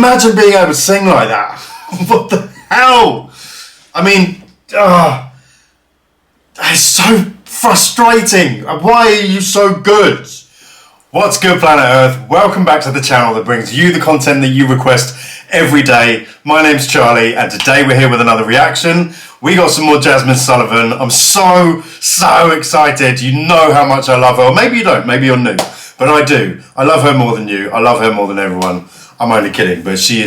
imagine being able to sing like that? What the hell? I mean, it's so frustrating. Why are you so good? What's good, planet Earth? Welcome back to the channel that brings you the content that you request every day. My name's Charlie, and today we're here with another reaction. We got some more Jazmine Sullivan. I'm so excited. You know how much I love her. Or maybe you don't, maybe you're new. But I do. I love her more than you. I love her more than everyone. I'm only kidding, but she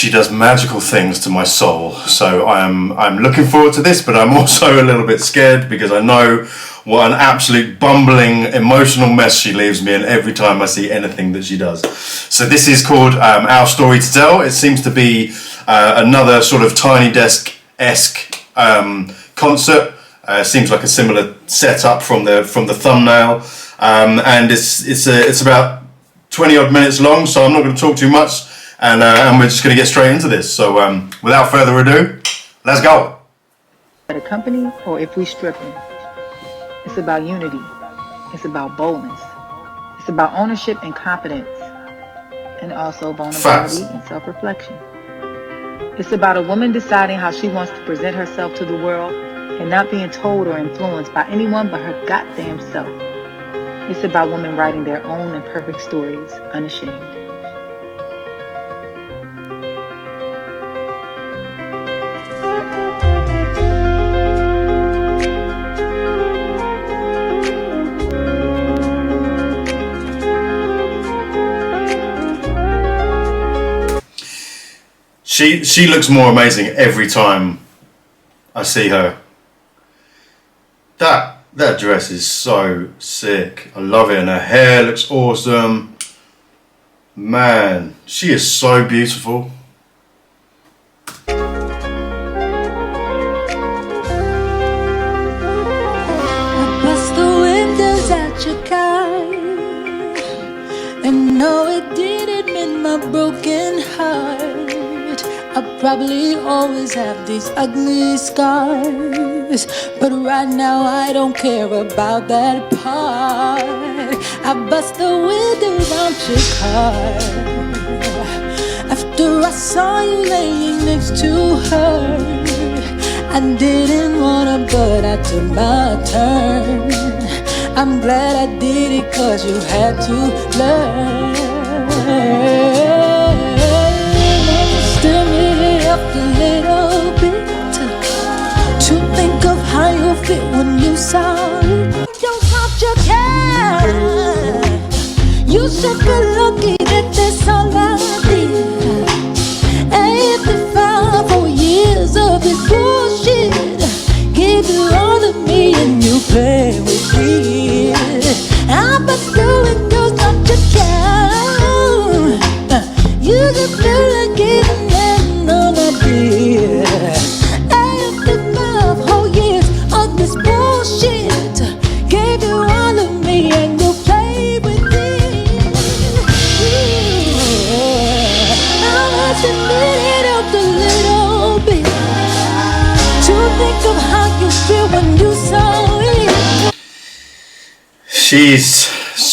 does magical things to my soul. So I'm looking forward to this, but I'm also a little bit scared because I know what an absolute bumbling, emotional mess she leaves me in every time I see anything that she does. So this is called Our Story to Tell. It seems to be another sort of Tiny Desk-esque concert. Seems like a similar setup from the thumbnail, and it's about 20 odd minutes long. So I'm not going to talk too much, and we're just going to get straight into this. So without further ado, let's go. At a company, or if we stripping. It's about unity. It's about boldness. It's about ownership and confidence. And also vulnerability and self-reflection. It's about a woman deciding how she wants to present herself to the world and not being told or influenced by anyone but her goddamn self. It's about women writing their own imperfect stories, unashamed. She looks more amazing every time I see her. That dress is so sick. I love it, and her hair looks awesome. Man, she is so beautiful. I bust the windows out your car, and no, it didn't mend my broken heart. I probably always have these ugly scars, but right now I don't care about that part. I bust the windows out your car after I saw you laying next to her. I didn't wanna, but I took my turn. I'm glad I did it, 'cause you had to learn. A little bit to think of how you fit when you saw it. Don't stop your care. You should be lucky that that's all I did. 84 years of this bullshit gave you all of me and you play with it. I bust the windows, not your care. You just feel like it.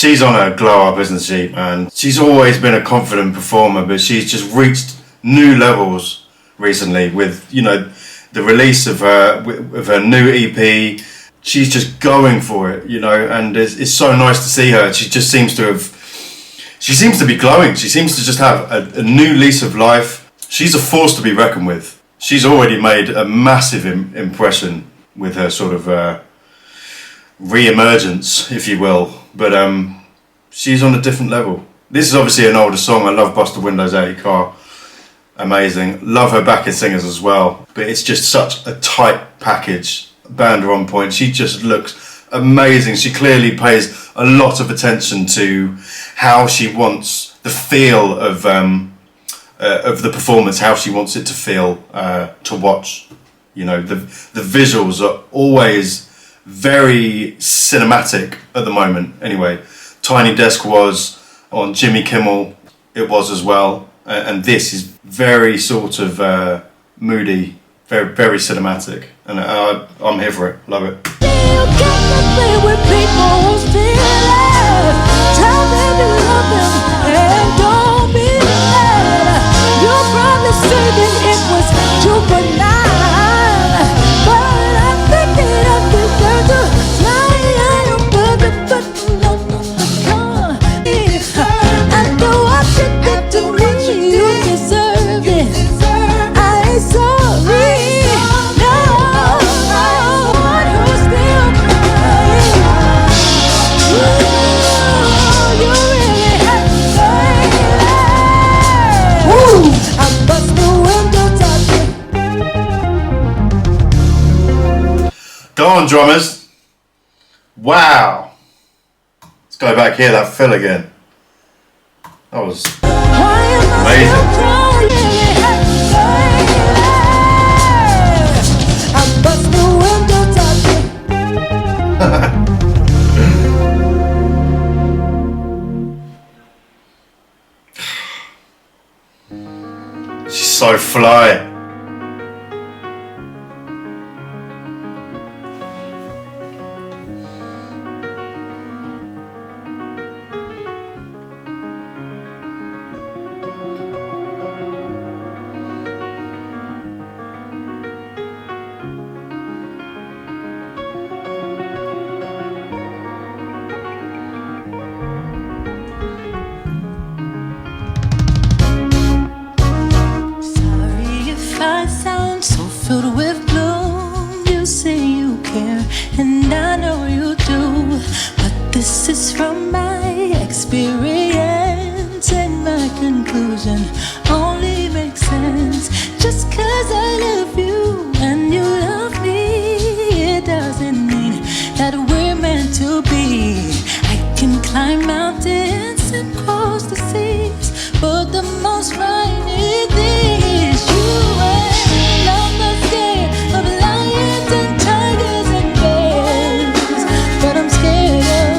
She's on her glow up, isn't she, man? She's always been a confident performer, but she's just reached new levels recently with, you know, the release of her new EP. She's just going for it, you know, and it's so nice to see her. She seems to be glowing. She seems to just have a new lease of life. She's a force to be reckoned with. She's already made a massive impression with her sort of re-emergence, if you will, but she's on a different level. This is obviously an older song. I love Bust the Windows Out Your Car. Amazing. Love her backing singers as well, but it's just such a tight package. Band are on point. She just looks amazing. She clearly pays a lot of attention to how she wants the feel of the performance, how she wants it to feel to watch. You know, the visuals are always very cinematic at the moment. Anyway, Tiny Desk was on Jimmy Kimmel. It was as well, and this is very sort of moody, very cinematic, and I'm here for it. Love it. Tell them you love them and don't be You deserve it. I ain't sorry. No, one who's still crying. Ooh, you really have to. Woo! I bust the window top. Go on, drummers. Wow. Let's go back here, that fill again. That was amazing. She's so fly. I sound so filled with gloom. You say you care, and I know you do. But this is from my experience, and my conclusion only makes sense. Just 'cause I love you and you love me, it doesn't mean that we're meant to be. I can climb mountains and cross the seas, but the most frightening thing is you. I'm not scared of lions and tigers and bears, but I'm scared of.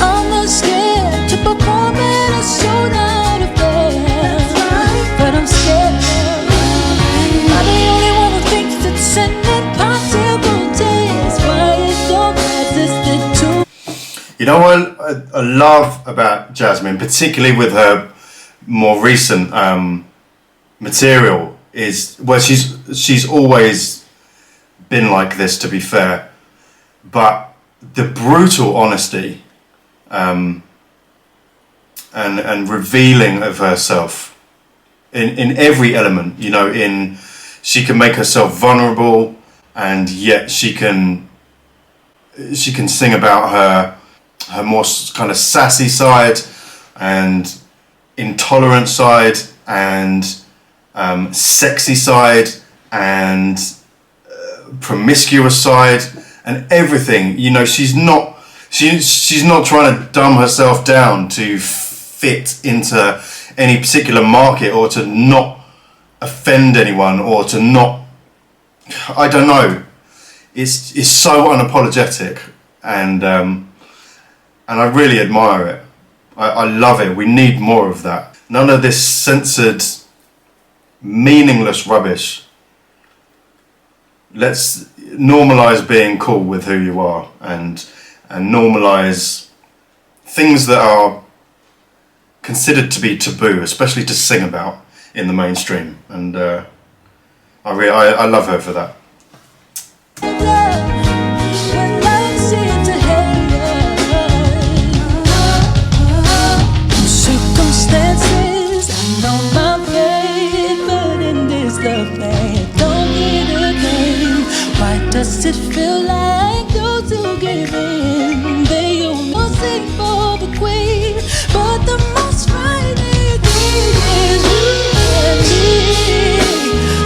I'm not scared to perform in a showdown affair, but I'm scared of. I'm the only one who thinks it's an impossible taste. Why is your resistant to? You know what I love about Jazmine, particularly with her more recent material, is, well, she's always been like this, to be fair, but the brutal honesty and revealing of herself in every element, you know, she can make herself vulnerable, and yet she can sing about her more kind of sassy side and intolerant side and sexy side and promiscuous side and everything. You know, she's not trying to dumb herself down to fit into any particular market or to not offend anyone or to not, I don't know. It's so unapologetic, and I really admire it. I love it. We need more of that. None of this censored, meaningless rubbish. Let's normalise being cool with who you are, and normalise things that are considered to be taboo, especially to sing about in the mainstream. And I love her for that. Does it feel like those who gave in, they almost sing for the queen, but the most frightening thing is you and me,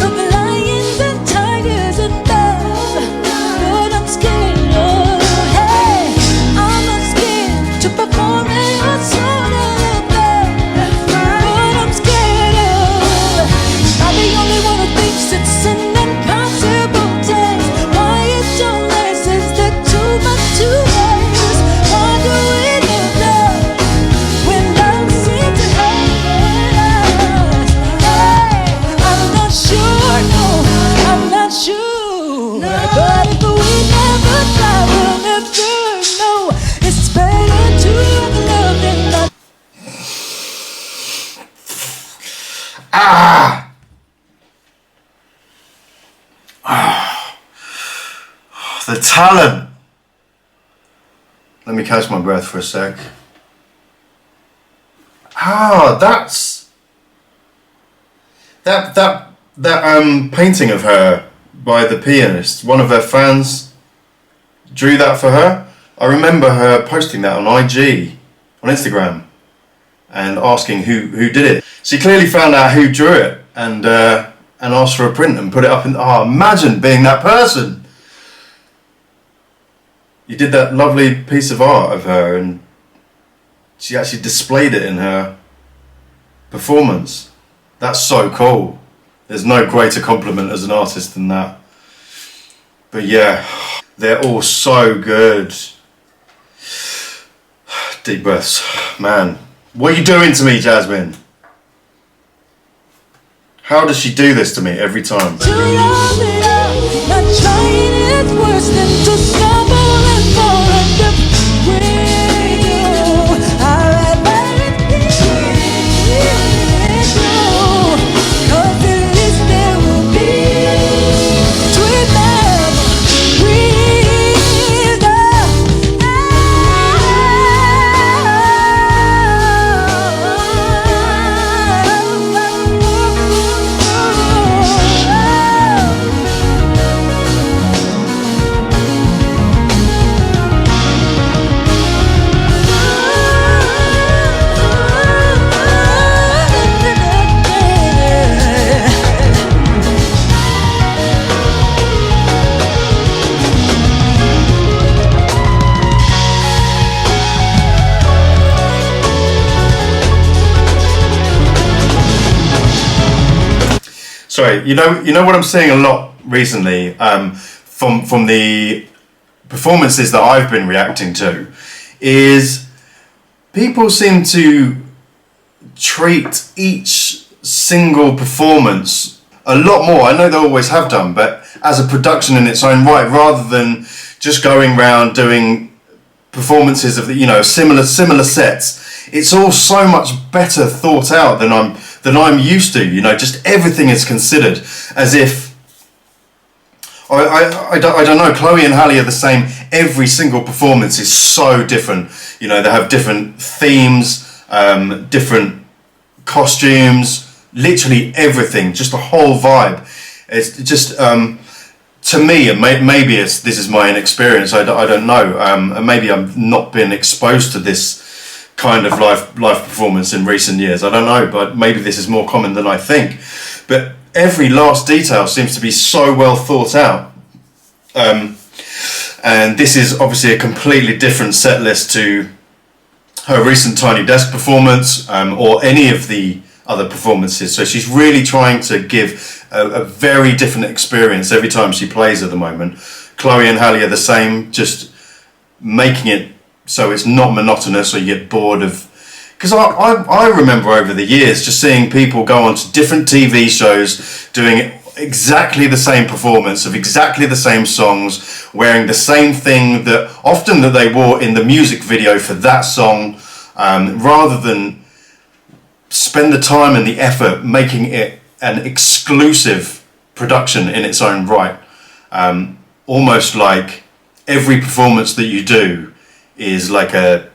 of lions and tigers and bears, but I'm scared of. Hey, I'm not scared to perform in a sort of bear, but I'm scared of. I'm the only one who thinks it's an impossible task. The talent. Let me catch my breath for a sec. That's That painting of her by the pianist, one of her fans drew that for her. I remember her posting that on IG, on Instagram, and asking who did it. She clearly found out who drew it and asked for a print and put it up in. Oh, imagine being that person. You did that lovely piece of art of her, and she actually displayed it in her performance. That's so cool. There's no greater compliment as an artist than that. But yeah, they're all so good. Deep breaths. Man, what are you doing to me, Jazmine? How does she do this to me every time? To love it up, not trying it worse than to stumble and fall under radio. I let it go, 'cause at least there will be sweet Sorry, you know what I'm seeing a lot recently from the performances that I've been reacting to is people seem to treat each single performance a lot more. I know they always have done, but as a production in its own right, rather than just going around doing performances of similar sets. It's all so much better thought out than I'm used to. Just everything is considered as if I don't know. Chloe and Halle are the same. Every single performance is so different. They have different themes, different costumes, literally everything. Just the whole vibe. It's just to me, and maybe this is my inexperience. I don't know. And maybe I've not been exposed to this kind of live performance in recent years. I don't know, but maybe this is more common than I think. But every last detail seems to be so well thought out. And this is obviously a completely different set list to her recent Tiny Desk performance or any of the other performances. So she's really trying to give a very different experience every time she plays at the moment. Chloe and Halle are the same, just making it so it's not monotonous or you get bored of... Because I remember over the years just seeing people go on to different TV shows doing exactly the same performance of exactly the same songs, wearing the same thing that they wore in the music video for that song, rather than spend the time and the effort making it an exclusive production in its own right. Almost like every performance that you do is like a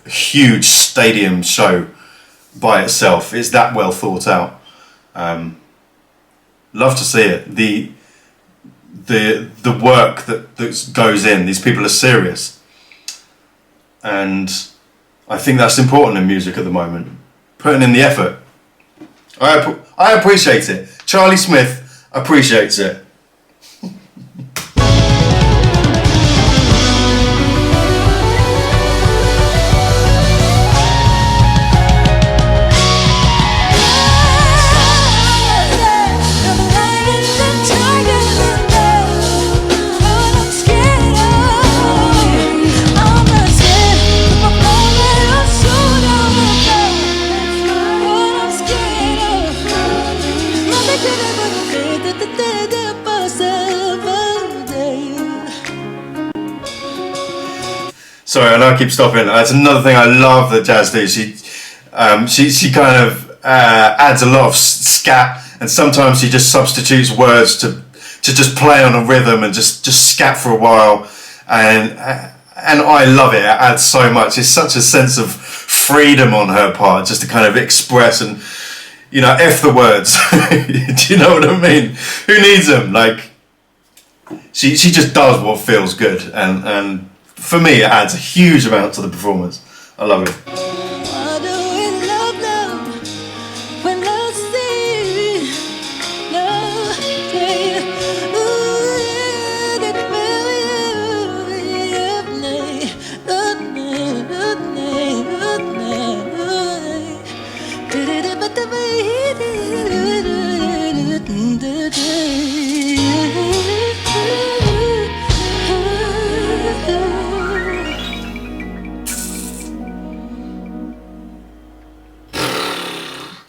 huge stadium show by itself. It's that well thought out. Love to see it. The work that goes in. These people are serious, and I think that's important in music at the moment. Putting in the effort. I appreciate it. Charlie Smith appreciates it. Sorry, I know I keep stopping. That's another thing I love that Jazz do. She kind of adds a lot of scat, and sometimes she just substitutes words to just play on a rhythm and just scat for a while, and I love it. It adds so much. It's such a sense of freedom on her part, just to kind of express, and you know, F the words. Do you know what I mean? Who needs them? Like, she just does what feels good, and for me, it adds a huge amount to the performance. I love it.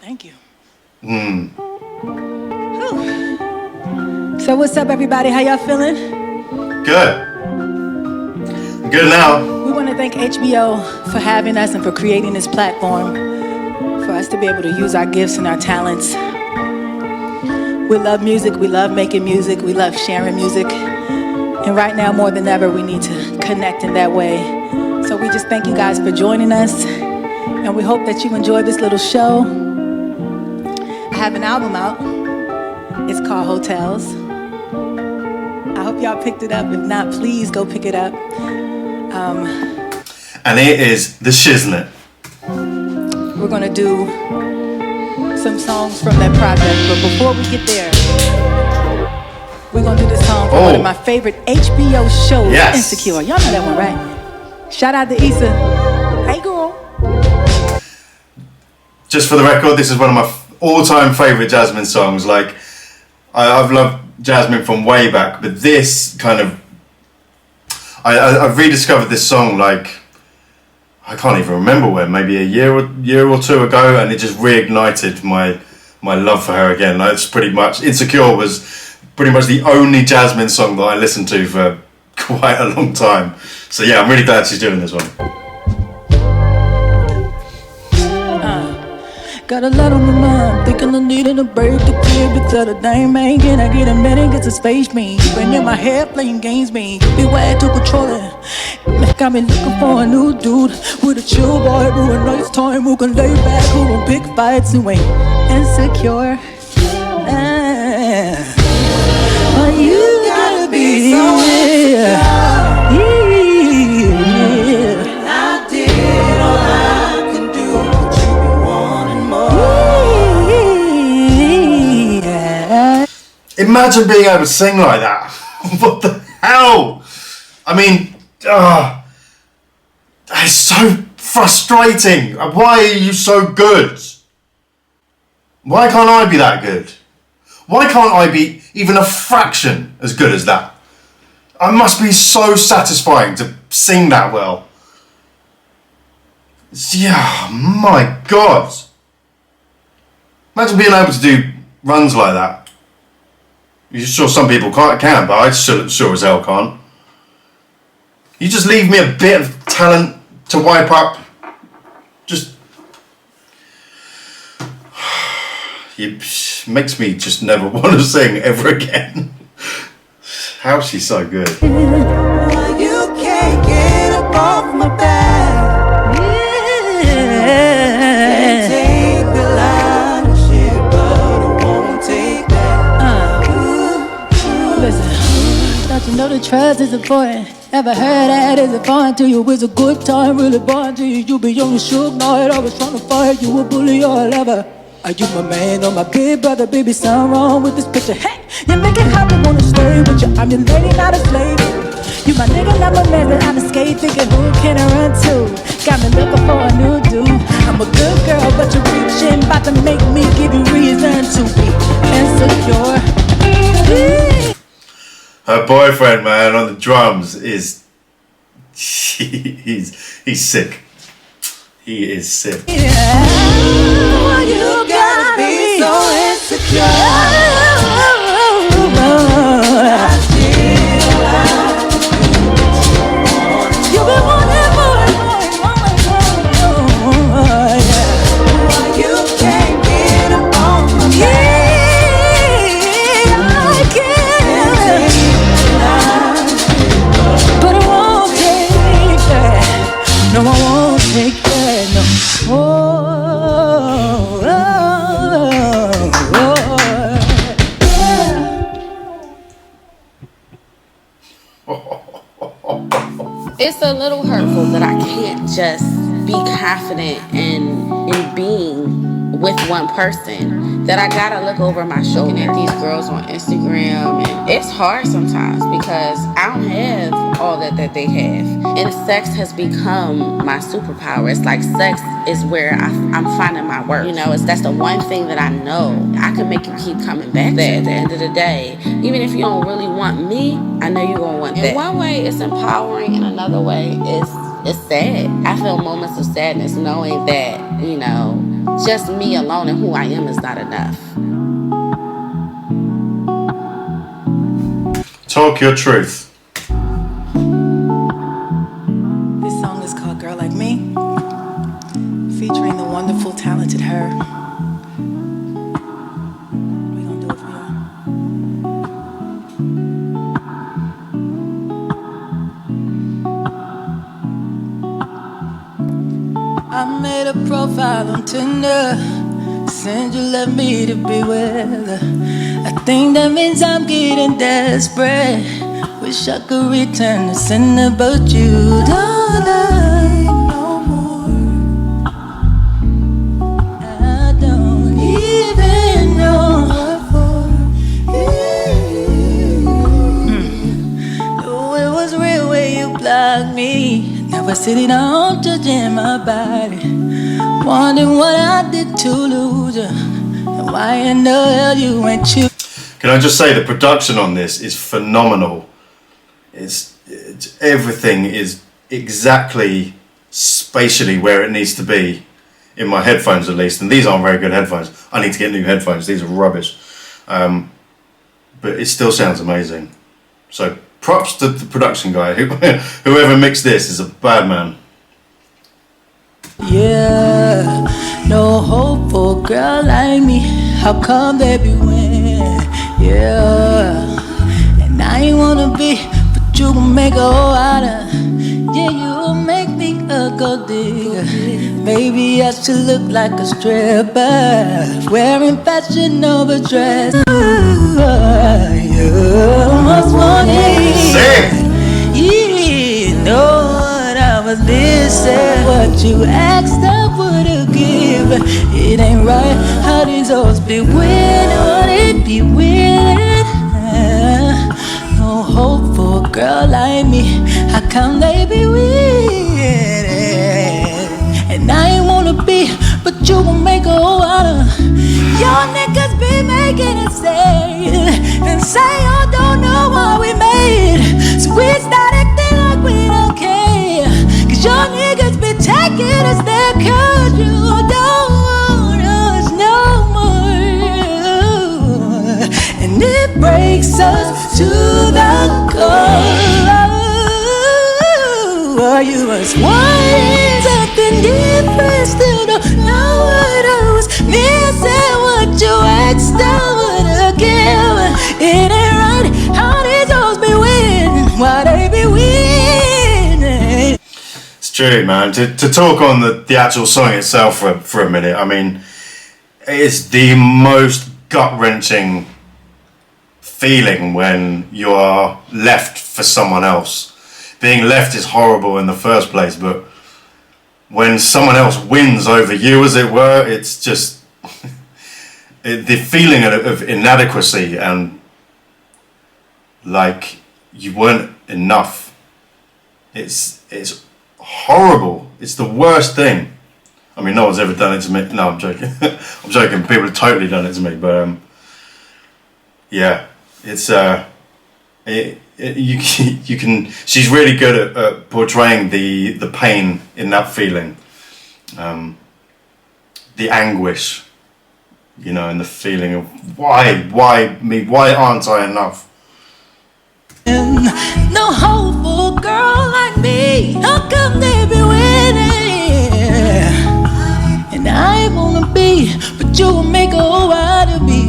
Thank you. So what's up, everybody? How y'all feeling? Good. Good now. We want to thank HBO for having us and for creating this platform for us to be able to use our gifts and our talents. We love music. We love making music. We love sharing music. And right now, more than ever, we need to connect in that way. So we just thank you guys for joining us. And we hope that you enjoy this little show. I have an album out. It's called Hotels. I hope y'all picked it up. If not, please go pick it up. And it is the shiznit. We're gonna do some songs from that project, but before we get there, we're gonna do this song from one of my favorite HBO shows, Insecure. Y'all know that one, right? Shout out to Issa. Hey, girl. Just for the record, this is one of my all-time favorite Jazmine songs. Like, I've loved Jazmine from way back, but this kind of, I've rediscovered this song, like, I can't even remember when, maybe a year or two ago, and it just reignited my love for her again. Like, it's pretty much, Insecure was pretty much the only Jazmine song that I listened to for quite a long time. So yeah, I'm really glad she's doing this one. Got a lot on my mind, thinking I needed a break to clear the clutter. Dang man, can I get a minute, get some space, me? When in my head playing games, me. Beware to control it. Got me looking for a new dude with a chill boy, who a nice time, who can lay back, who won't pick fights, who ain't insecure. Oh, you gotta be so insecure. Imagine being able to sing like that. What the hell? I mean, it's so frustrating. Why are you so good? Why can't I be that good? Why can't I be even a fraction as good as that? It must be so satisfying to sing that well. Yeah, my God. Imagine being able to do runs like that. You're sure some people can, but I sure as hell can't. You just leave me a bit of talent to wipe up. Just... It makes me just never want to sing ever again. How's she so good? You can't get up off my back. Yeah. Take a lot of shit, but I won't take that. Listen, don't you know the trust is important? Ever heard that is it fun to you? It's a good time, really fun to you. You be young and shook night, always trying to fight you a bully or a lover. Are you my man or my big brother? Baby, something wrong with this picture. Hey, you make it hard to wanna stay with you. I'm your lady, not a slave. You my nigga, not my man, but I'm a skate thinking who can I run to? Got me looking for a new dude. I'm a good girl, but you're reaching, about to make me give you reason to be insecure. Her boyfriend, man, on the drums is... he's sick. He is sick. Yeah, you gotta be so insecure. You've been wanting more and more. You can't get up on my back. I can't. But I won't take that. No, I won't take that. No. Oh. It's a little hurtful that I can't just be confident in being with one person, that I gotta look over my shoulder at these girls on Instagram. And it's hard sometimes because I don't have all that they have, and sex has become my superpower. It's like sex is where I'm finding my worth. You know, that's the one thing that I know I can make you keep coming back to. At the end of the day, even if you don't really want me, I know you're gonna want that. In one way it's empowering, in another way it's sad. I feel moments of sadness knowing that, you know, just me alone and who I am is not enough. Talk your truth. This song is called Girl Like Me, featuring the wonderful, talented her. We gonna do it for you. I made a profile on Tinder, since you left me to be with her. I think that means I'm getting desperate. Wish I could return the sender, but you don't like no more. I don't even know what for. No, it was real when you blocked me. Now we're sitting on judging my body, wondering what I did to lose you, and why in the hell you went you. Can I just say the production on this is phenomenal. It's everything is exactly spatially where it needs to be, in my headphones at least. And these aren't very good headphones. I need to get new headphones. These are rubbish. But it still sounds amazing. So props to the production guy. Whoever mixed this is a bad man. Yeah, no hope for a girl like me. How come they be winning? Yeah, and I ain't wanna be, but you gon' make a whole out of. Yeah, you make me a gold digger. Maybe I should look like a stripper, wearing fashionable dress. You must want it. Yeah, know what I was missing. What you asked I would've given. It ain't right how these hoes be winning, what it be winning. No hope for a girl like me. How come they be winning? And I ain't wanna be, but you gon' make a whole out of. Y'all niggas be making it sad, and say y'all don't know what we made. So we start acting like we don't care, cause y'all niggas be taking us there, cause you don't want us no more. And it breaks us to the core. You was wanting something different, still don't know what I was missing. What you asked I would've given. It ain't right how these hoes be winning, why they be winning. It's true, man. To talk on the actual song itself for a minute, I mean, it's the most gut-wrenching feeling when you are left for someone else. Being left is horrible in the first place, but when someone else wins over you, as it were, it's just the feeling of inadequacy and like you weren't enough. It's horrible. It's the worst thing. I mean, no one's ever done it to me. No, I'm joking. I'm joking. People have totally done it to me, but yeah, it's you can. She's really good at portraying the pain in that feeling, the anguish, you know, and the feeling of why me? Why aren't I enough? No hope for a girl like me. How come they be winning? And I wanna be, but you will make a whole out of me.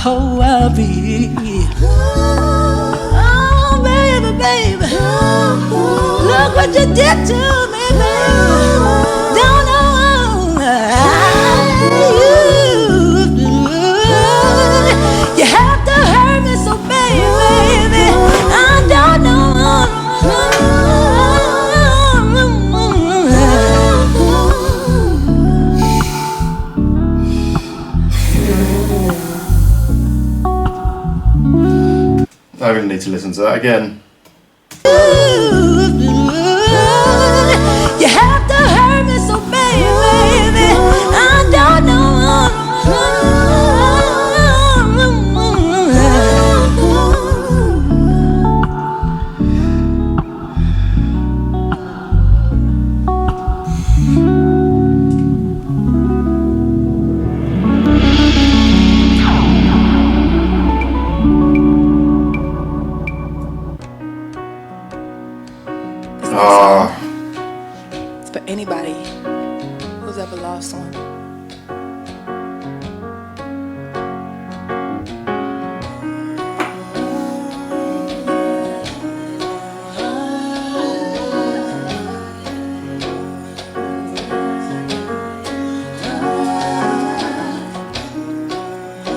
Oh, I'll be. Oh, baby, baby. Look what you did to me, baby. Don't know you have to hurt me so bad. I really need to listen to that again. You have to hurt me so baby, I don't know. It's for anybody who's ever lost one.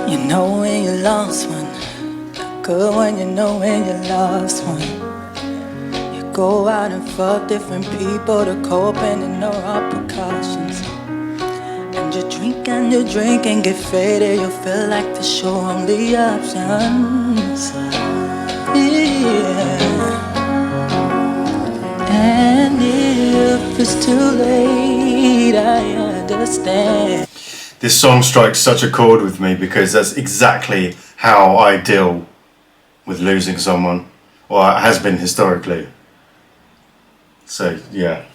You know when you lost one, good when you know when you lost one. Go out and fuck different people to cope and ignore all precautions. And you drink and get faded. You feel like the show only options. Yeah. And if it's too late, I understand. This song strikes such a chord with me because that's exactly how I deal with losing someone, or it has been historically. So, yeah.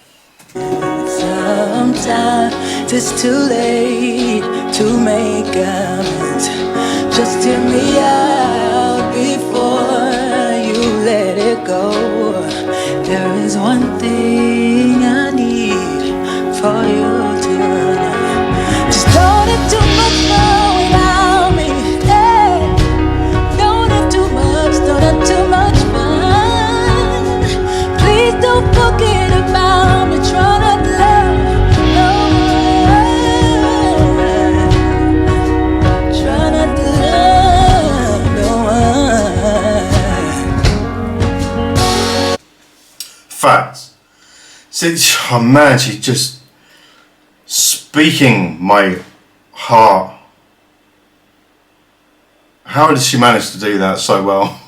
Sometimes it's too late to make amends. Just hear me out before you let it go. There is one thing I need for you to know. Just don't have too much more without me. Yeah. Don't have too much, don't have too much fun. Please don't forget about me. Try not to love no one. Try not to love no one. Facts. See, oh man, she's just speaking my heart. How did she manage to do that so well?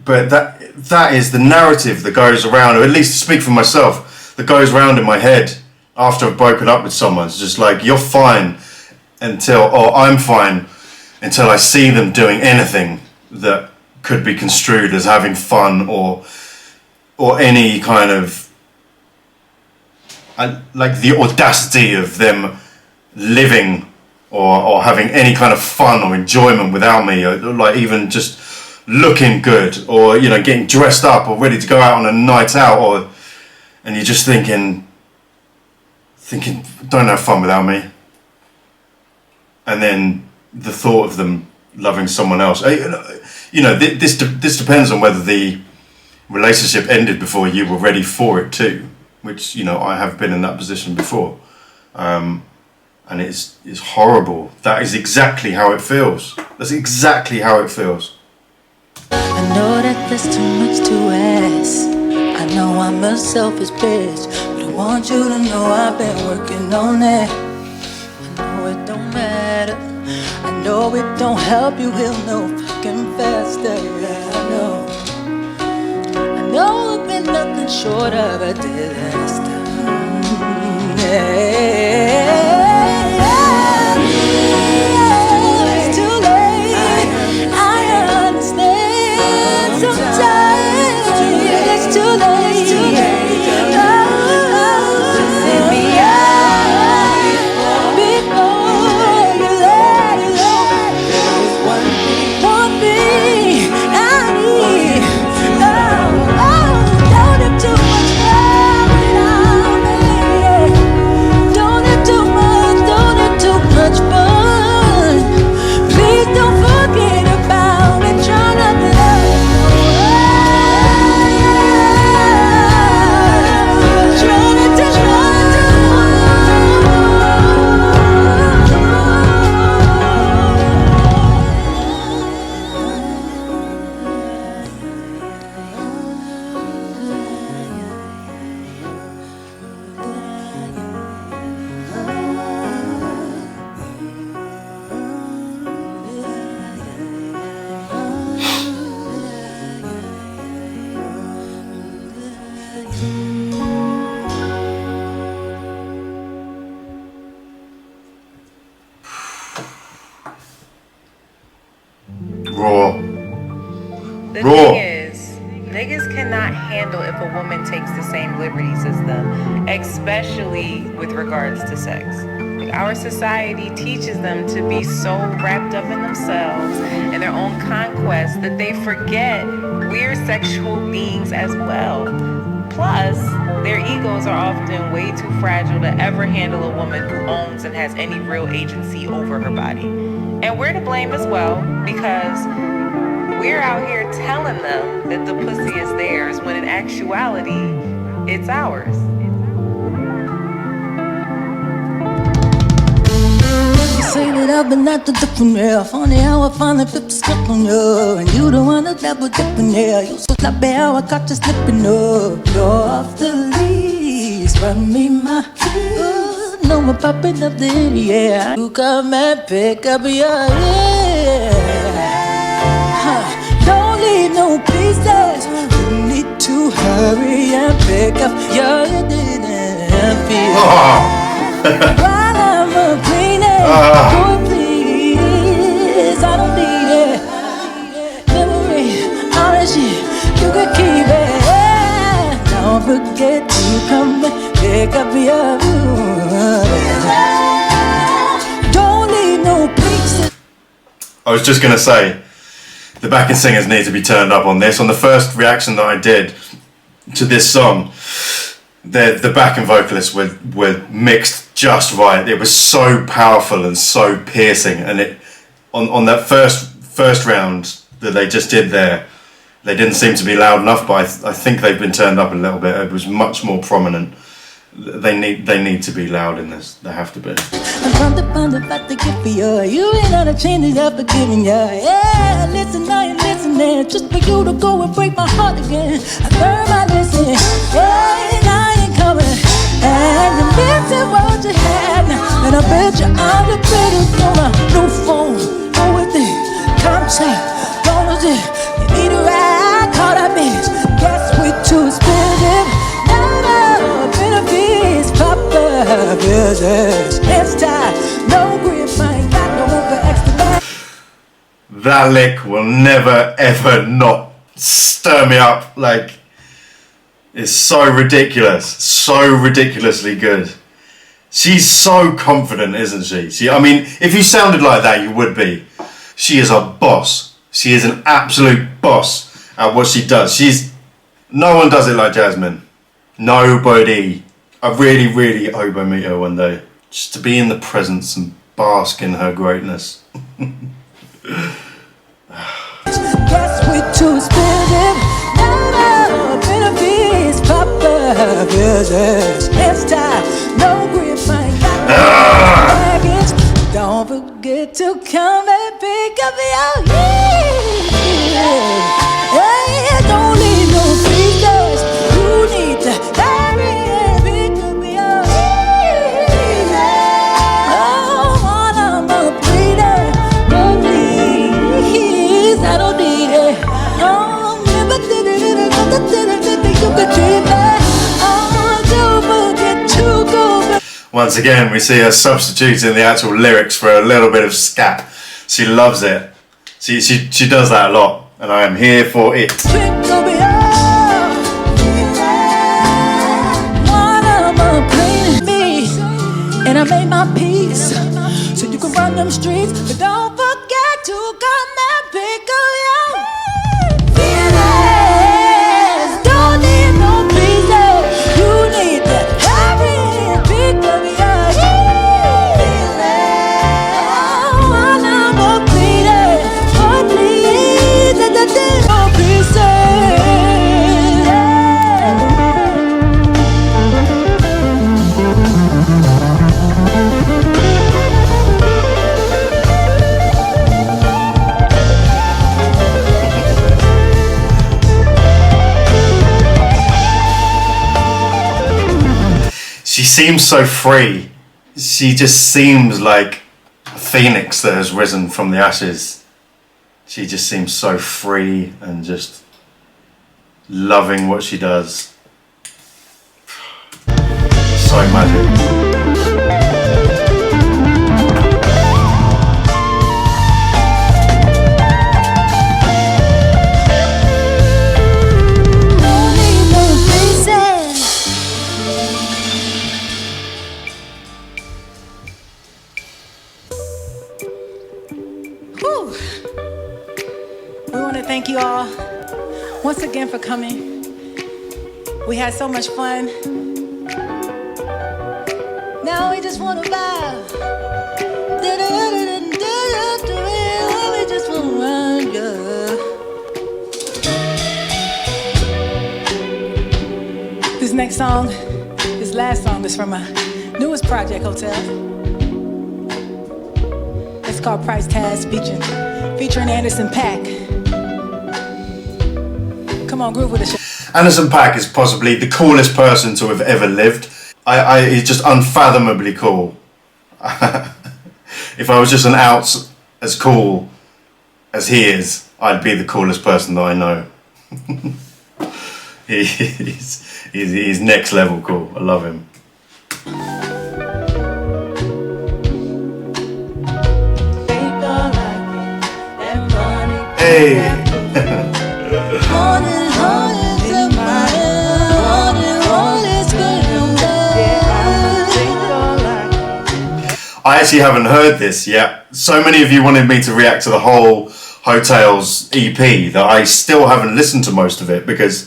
But that is the narrative that goes around, or at least to speak for myself, that goes around in my head after I've broken up with someone. It's just like, you're fine until, or I'm fine until I see them doing anything that could be construed as having fun or any kind of, like the audacity of them living or having any kind of fun or enjoyment without me, or like even just looking good, or you know, getting dressed up or ready to go out on a night out, and you're just thinking don't have fun without me. And then the thought of them loving someone else, you know, this depends on whether the relationship ended before you were ready for it too, which, you know, I have been in that position before, and it's horrible. That is exactly how it feels. That's exactly how it feels. I know that there's too much to ask. I know I'm a selfish bitch, but I want you to know I've been working on it. I know it don't matter. I know it don't help you heal no fucking faster. I know I've been nothing short of a disaster. Yeah. It's too late. I understand. Sometimes it's too late. Send me out before you let it go. There's one thing I need. Don't have too much fun without me. Don't if a woman takes the same liberties as them, especially with regards to sex. Like, our society teaches them to be so wrapped up in themselves and their own conquest that they forget we're sexual beings as well. Plus, their egos are often way too fragile to ever handle a woman who owns and has any real agency over her body. And we're to blame as well, because we're out here telling them that the pussy is theirs when in actuality, it's ours. Say that I've been at the different, yeah. Funny how I finally flipped the script on you. And you the one that double dipping, yeah. You so sloppy how I caught you slipping up. You're off the leash, run me my heels. No more popping up the yeah. You come and pick up your Don't leave no pieces. You need to hurry and pick up your While I'm cleaning, oh please, I don't need it. Memory, all that shit, you can keep it. Don't forget to come and pick up your Don't leave no pieces. I was just gonna say, the backing singers need to be turned up on this. On the first reaction that I did to this song, the backing vocalists were mixed just right. It was so powerful and so piercing, and it on that first round that they just did there, they didn't seem to be loud enough, but I think they've been turned up a little bit. It was much more prominent. They need to be loud in this. They have to be. I'm trying to find about the gift for you. You ain't on a chain it up for giving you. Yeah, listen, I ain't listening. Just for you to go and break my heart again. I learned my lesson. Yeah, and I ain't coming. And you missing what you had. And I bet you I'm the better on a new phone. Go with it. Contact. Don't lose it. You need a ride. Call that bitch. Guess we too expensive. No, benefits. Papa business. It's time. No grip. I ain't got no room for extra. That lick will never ever not stir me up. Like, it's so ridiculous, so ridiculously good. She's so confident, isn't she? I mean, if you sounded like that, you would be. She is a boss. She is an absolute boss at what she does. No one does it like Jazmine. Nobody. I really, really hope I meet her one day. Just to be in the presence and bask in her greatness. Guess we too expensive. No, benefits, Papa business. It's time. No grip, I ain't got no baggage. Don't forget to come and pick up your yeah, don't leave no pieces. You need to hurry and pick up your oh, all I'm a pleader. But please, I don't need it. Oh, never did it. You could keep it. Oh, don't forget to go. Once again, we see her substituting the actual lyrics for a little bit of scat. She loves it. She does that a lot, and I am here for it. And I made my peace, so you can run them streets, but don't forget to come and pick up your feelings. Don't need no pieces. You need to hurry and pick up your feelings. Oh, I'm a pleader, oh please, no pieces. She seems so free. She just seems like a phoenix that has risen from the ashes. She just seems so free and just loving what she does. So magic. Don't need no you all once again for coming. We had so much fun. Now we just wanna vibe. We just wanna run, yeah. This next song, this last song is from my newest project, Hotel. It's called Price Tag featuring Anderson .Paak. Come on, groove with us. Anderson .Paak is possibly the coolest person to have ever lived. He's just unfathomably cool. If I was just an ounce as cool as he is, I'd be the coolest person that I know. He's next level cool. I love him. Hey. I actually haven't heard this yet. So many of you wanted me to react to the whole Hotels EP that I still haven't listened to most of it, because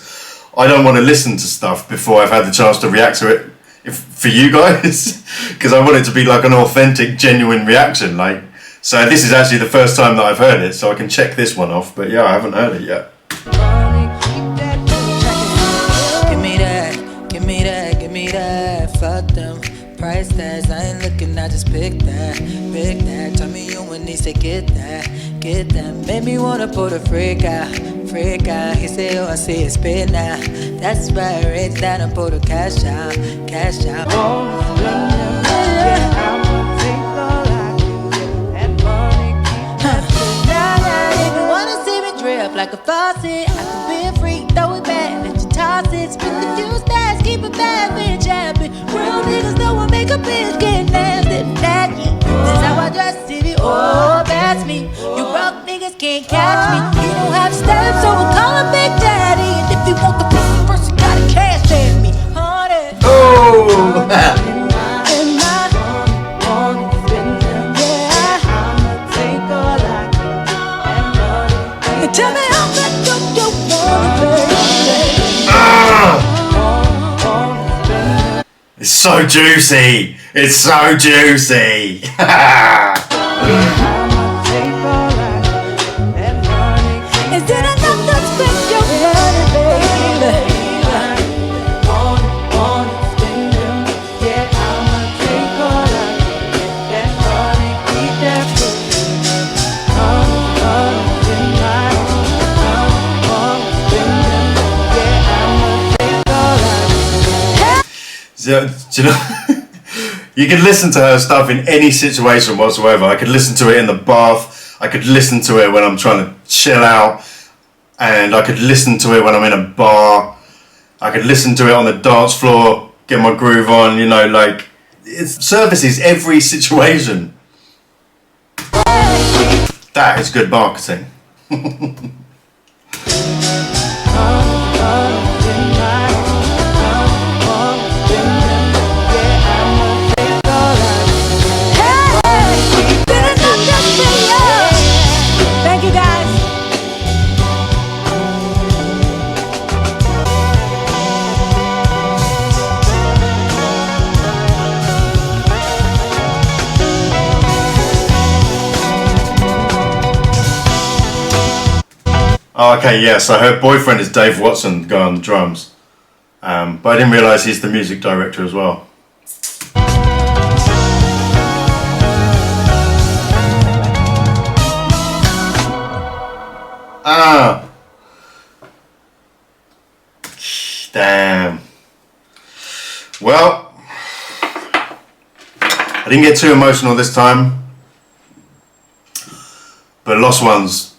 I don't want to listen to stuff before I've had the chance to react to it for you guys, because I want it to be like an authentic, genuine reaction. So this is actually the first time that I've heard it, so I can check this one off. But yeah, I haven't heard it yet. Give me that, fuck them price tags. I ain't looking, I just pick that. Tell me you when they say get that. Made me wanna put a freak out. He say, oh, I see it spit now. That's right, raise down and put a cash out. If you wanna see me drip like a faucet, I can be a freak, throw it back, let you toss it. Spit the few stats, keep it bad, bitch happy. Real niggas know I make a bitch get nasty. That's how I dress, city, oh, that's me. You broke niggas can't catch me. You don't have steps, so we call him Big Daddy. And if you want the pussy first, you gotta cash at me. Tell me how much you want, baby. It's so juicy. It's so juicy. Is it enough to spend your money, baby? Do you know? You could listen to her stuff in any situation whatsoever. I could listen to it in the bath. I could listen to it when I'm trying to chill out. And I could listen to it when I'm in a bar. I could listen to it on the dance floor, get my groove on, it services every situation. That is good marketing. Thank you, guys. Oh, okay, yeah, so her boyfriend is Dave Watson, the guy on the drums. But I didn't realise he's the music director as well. Damn. Well, I didn't get too emotional this time, but Lost Ones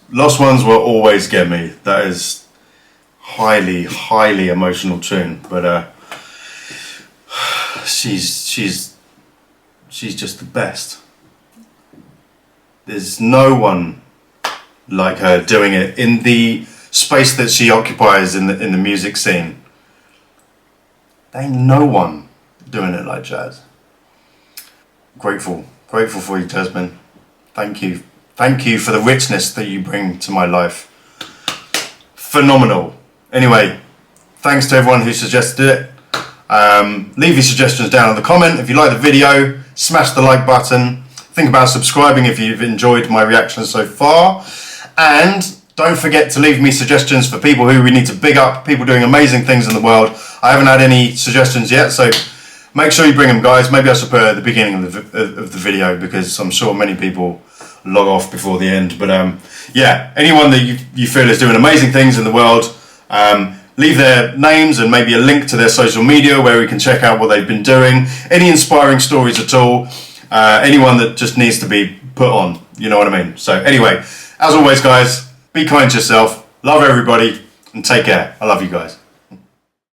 will always get me. That is highly, highly emotional tune. But she's just the best. There's no one like her doing it in the space that she occupies in the music scene. There ain't no one doing it like Jazz. Grateful for you, Jazmine. Thank you for the richness that you bring to my life. phenomenal. Anyway, thanks to everyone who suggested it. Leave your suggestions down in the comment. If you like the video, smash the like button. Think about subscribing if you've enjoyed my reactions so far. And don't forget to leave me suggestions for people who we need to big up, people doing amazing things in the world. I haven't had any suggestions yet, so make sure you bring them, guys. Maybe I should put it at the beginning of the video, because I'm sure many people log off before the end. But yeah, anyone that you feel is doing amazing things in the world, leave their names and maybe a link to their social media where we can check out what they've been doing. Any inspiring stories at all. Anyone that just needs to be put on, you know what I mean? So anyway, as always, guys, be kind to yourself, love everybody, and take care. I love you guys.